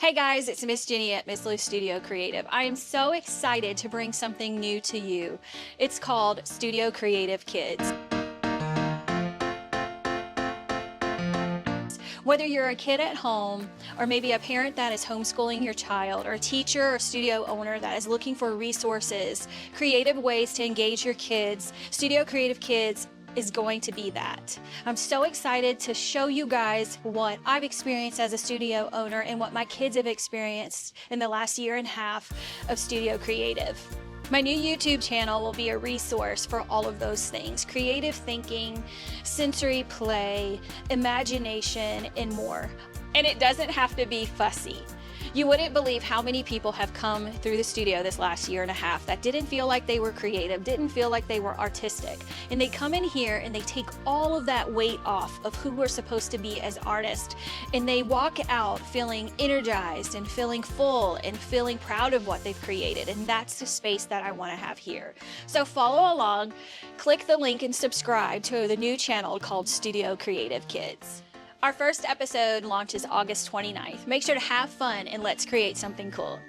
Hey guys, it's Miss Jenny at Miss Lou Studio Creative. I am so excited to bring something new to you. It's called Studio Creative Kids. Whether you're a kid at home, or maybe a parent that is homeschooling your child, or a teacher or studio owner that is looking for resources, creative ways to engage your kids, Studio Creative Kids is going to be that. I'm so excited to show you guys what I've experienced as a studio owner and what my kids have experienced in the last year and a half of Studio Creative. My new YouTube channel will be a resource for all of those things: creative thinking, sensory play, imagination, and more. And it doesn't have to be fussy. You wouldn't believe how many people have come through the studio this last year and a half that didn't feel like they were creative, didn't feel like they were artistic. And they come in here and they take all of that weight off of who we're supposed to be as artists. And they walk out feeling energized and feeling full and feeling proud of what they've created. And that's the space that I want to have here. So follow along, click the link and subscribe to the new channel called Studio Creative Kids. Our first episode launches August 29th. Make sure to have fun and let's create something cool.